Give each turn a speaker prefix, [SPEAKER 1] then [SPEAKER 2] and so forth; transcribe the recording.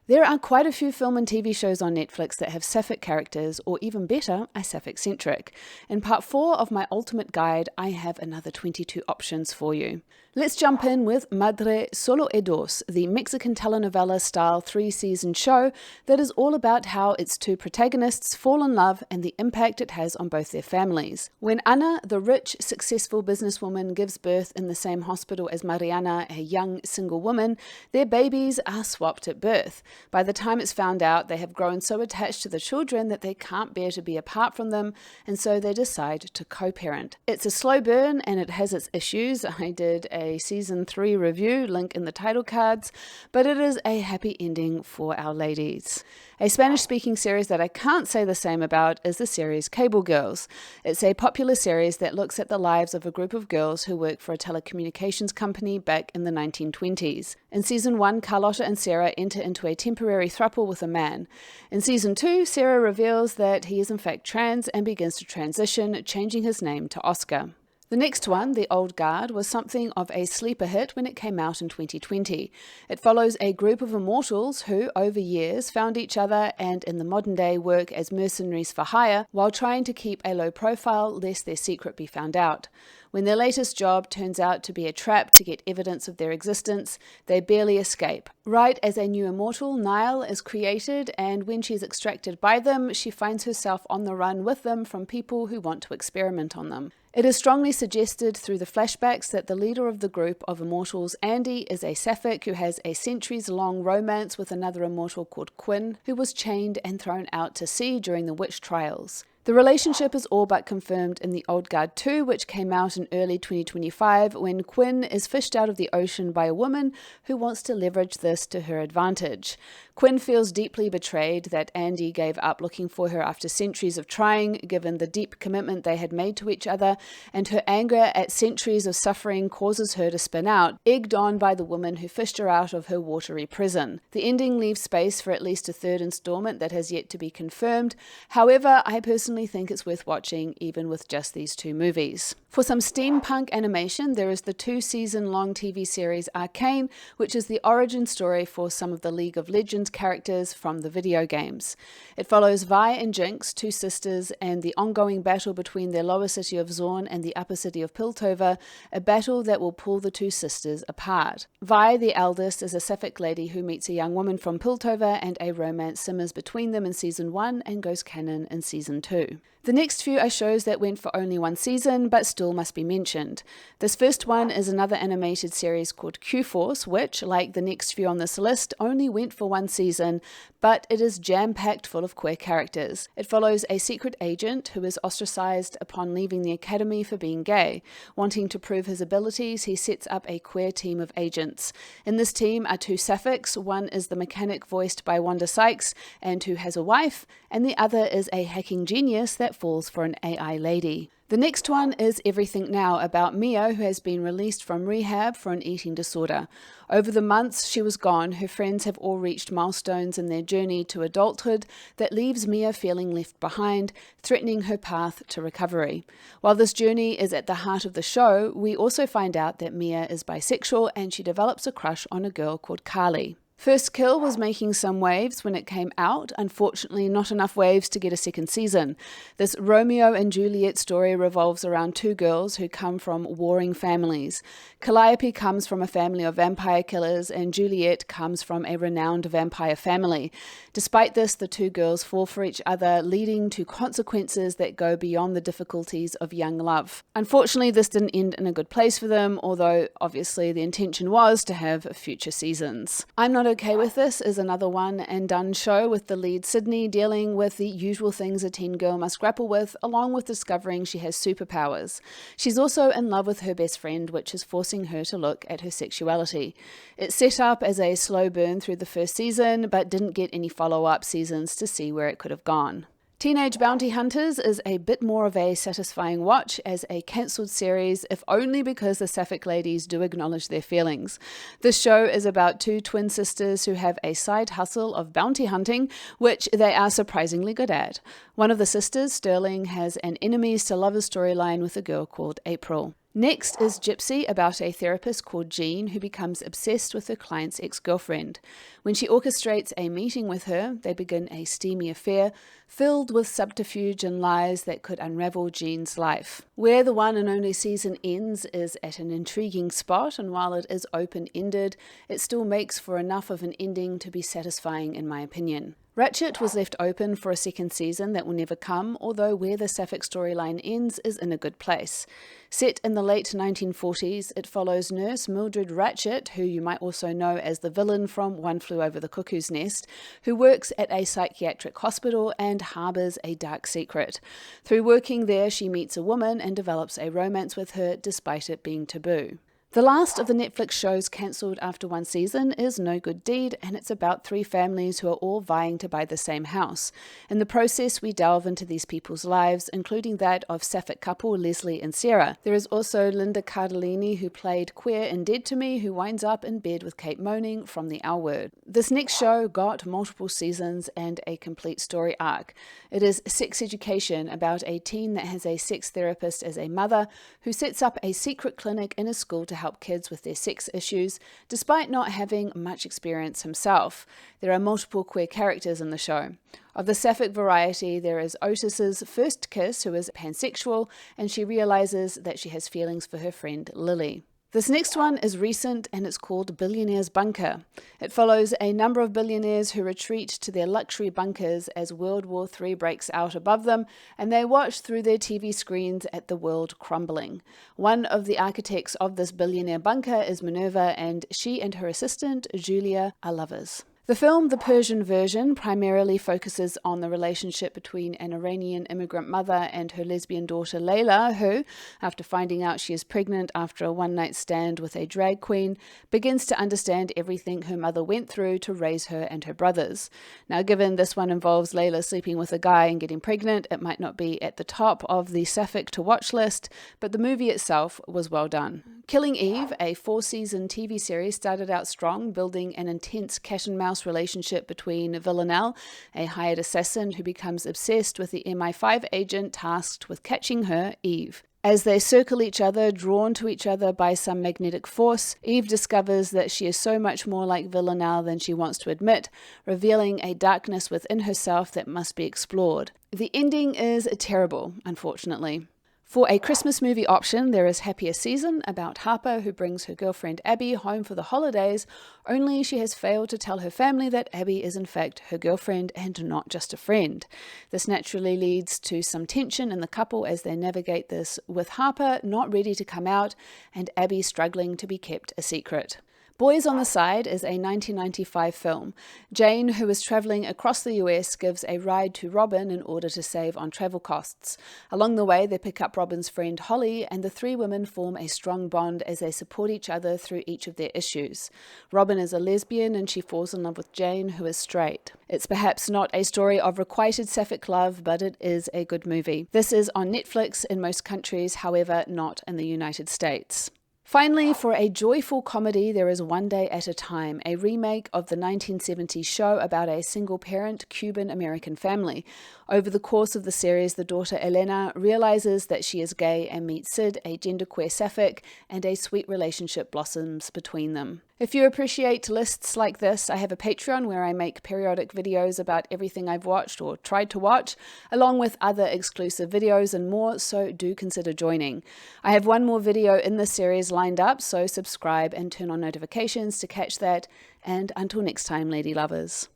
[SPEAKER 1] There are quite a few film and TV shows on Netflix that have Sapphic characters, or even better, are Sapphic-centric. In part 4 of my ultimate guide, I have another 22 options for you. Let's jump in with Madre, Sólo, the Mexican telenovela-style 3-season show that is all about how its two protagonists fall in love and the impact it has on both their families. When Ana, the rich, successful businesswoman, gives birth in the same hospital as Mariana, a young, single woman, their babies are swapped at birth. By the time it's found out, they have grown so attached to the children that they can't bear to be apart from them, and so they decide to co-parent. It's a slow burn and it has its issues. I did a season 3 review, link in the title cards, but it is a happy ending for our ladies. A Spanish-speaking series that I can't say the same about is the series Cable Girls. It's a popular series that looks at the lives of a group of girls who work for a telecommunications company back in the 1920s. In Season 1, Carlotta and Sarah enter into a temporary throuple with a man. In Season 2, Sarah reveals that he is in fact trans and begins to transition, changing his name to Oscar. The next one, The Old Guard, was something of a sleeper hit when it came out in 2020. It follows a group of immortals who, over years, found each other and in the modern day work as mercenaries for hire while trying to keep a low profile lest their secret be found out. When their latest job turns out to be a trap to get evidence of their existence, they barely escape. Right as a new immortal, Nile, is created, and when she is extracted by them, she finds herself on the run with them from people who want to experiment on them. It is strongly suggested through the flashbacks that the leader of the group of immortals, Andy, is a Sapphic who has a centuries-long romance with another immortal called Quinn, who was chained and thrown out to sea during the witch trials. The relationship is all but confirmed in The Old Guard 2, which came out in early 2025, when Quinn is fished out of the ocean by a woman who wants to leverage this to her advantage. Quinn feels deeply betrayed that Andy gave up looking for her after centuries of trying, given the deep commitment they had made to each other, and her anger at centuries of suffering causes her to spin out, egged on by the woman who fished her out of her watery prison. The ending leaves space for at least a third installment that has yet to be confirmed. However, I personally think it's worth watching even with just these two movies. For some steampunk animation, there is the 2-season-long TV series Arcane, which is the origin story for some of the League of Legends characters from the video games. It follows Vi and Jinx, two sisters, and the ongoing battle between their lower city of Zorn and the upper city of Piltover, a battle that will pull the two sisters apart. Vi, the eldest, is a Sapphic lady who meets a young woman from Piltover, and a romance simmers between them in Season 1 and goes canon in Season 2. The next few are shows that went for only one season, but still must be mentioned. This first one is another animated series called Q-Force, which, like the next few on this list, only went for one season, but it is jam-packed full of queer characters. It follows a secret agent who is ostracized upon leaving the academy for being gay. Wanting to prove his abilities, he sets up a queer team of agents. In this team are two Sapphics. One is the mechanic voiced by Wanda Sykes, and who has a wife, and the other is a hacking genius that falls for an AI lady. The next one is Everything Now, about Mia, who has been released from rehab for an eating disorder. Over the months she was gone, her friends have all reached milestones in their journey to adulthood that leaves Mia feeling left behind, threatening her path to recovery. While this journey is at the heart of the show, we also find out that Mia is bisexual and she develops a crush on a girl called Carly. First Kill was making some waves when it came out, unfortunately not enough waves to get a second season. This Romeo and Juliet story revolves around two girls who come from warring families. Calliope comes from a family of vampire killers, and Juliet comes from a renowned vampire family. Despite this, the two girls fall for each other, leading to consequences that go beyond the difficulties of young love. Unfortunately, this didn't end in a good place for them, although obviously the intention was to have future seasons. I'm Not Okay With This is another one and done show with the lead Sydney dealing with the usual things a teen girl must grapple with, along with discovering she has superpowers. She's also in love with her best friend, which is forcing her to look at her sexuality. It's set up as a slow burn through the first season, but didn't get any follow-up seasons to see where it could have gone. Teenage Bounty Hunters is a bit more of a satisfying watch as a cancelled series, if only because the Sapphic ladies do acknowledge their feelings. This show is about two twin sisters who have a side hustle of bounty hunting, which they are surprisingly good at. One of the sisters, Sterling, has an enemies to lovers storyline with a girl called April. Next is Gypsy, about a therapist called Jean who becomes obsessed with her client's ex-girlfriend. When she orchestrates a meeting with her, they begin a steamy affair filled with subterfuge and lies that could unravel Jean's life. Where the one and only season ends is at an intriguing spot, and while it is open-ended, it still makes for enough of an ending to be satisfying in my opinion. Ratched was left open for a second season that will never come, although where the Sapphics storyline ends is in a good place. Set in the late 1940s, it follows nurse Mildred Ratched, who you might also know as the villain from One Flew Over the Cuckoo's Nest, who works at a psychiatric hospital and harbours a dark secret. Through working there, she meets a woman and develops a romance with her, despite it being taboo. The last of the Netflix shows cancelled after one season is No Good Deed, and it's about three families who are all vying to buy the same house. In the process, we delve into these people's lives, including that of Sapphic couple Leslie and Sarah. There is also Linda Cardellini, who played Queer in Dead to Me, who winds up in bed with Kate Moaning from The L Word. This next show got multiple seasons and a complete story arc. It is Sex Education, about a teen that has a sex therapist as a mother who sets up a secret clinic in a school to help kids with their sex issues, despite not having much experience himself. There are multiple queer characters in the show. Of the Sapphic variety, there is Otis's first kiss, who is pansexual, and she realizes that she has feelings for her friend Lily. This next one is recent, and it's called Billionaire's Bunker. It follows a number of billionaires who retreat to their luxury bunkers as World War III breaks out above them, and they watch through their TV screens at the world crumbling. One of the architects of this billionaire bunker is Minerva, and she and her assistant, Julia, are lovers. The film, the Persian version, primarily focuses on the relationship between an Iranian immigrant mother and her lesbian daughter Layla, who, after finding out she is pregnant after a one-night stand with a drag queen, begins to understand everything her mother went through to raise her and her brothers. Now, given this one involves Layla sleeping with a guy and getting pregnant, it might not be at the top of the Sapphic to watch list, but the movie itself was well done. Killing Eve, a 4-season TV series, started out strong, building an intense cat-and-mouse relationship between Villanelle, a hired assassin who becomes obsessed with the MI5 agent tasked with catching her, Eve. As they circle each other, drawn to each other by some magnetic force, Eve discovers that she is so much more like Villanelle than she wants to admit, revealing a darkness within herself that must be explored. The ending is terrible, unfortunately. For a Christmas movie option, there is Happiest Season, about Harper, who brings her girlfriend Abby home for the holidays, only she has failed to tell her family that Abby is in fact her girlfriend and not just a friend. This naturally leads to some tension in the couple as they navigate this, with Harper not ready to come out and Abby struggling to be kept a secret. Boys on the Side is a 1995 film. Jane, who is traveling across the US, gives a ride to Robin in order to save on travel costs. Along the way, they pick up Robin's friend Holly, and the three women form a strong bond as they support each other through each of their issues. Robin is a lesbian, and she falls in love with Jane, who is straight. It's perhaps not a story of requited sapphic love, but it is a good movie. This is on Netflix in most countries, however, not in the United States. Finally, for a joyful comedy, there is One Day at a Time, a remake of the 1970s show about a single-parent Cuban-American family. Over the course of the series, the daughter Elena realizes that she is gay and meets Sid, a genderqueer sapphic, and a sweet relationship blossoms between them. If you appreciate lists like this, I have a Patreon where I make periodic videos about everything I've watched or tried to watch, along with other exclusive videos and more, so do consider joining. I have one more video in this series lined up, so subscribe and turn on notifications to catch that, and until next time, lady lovers.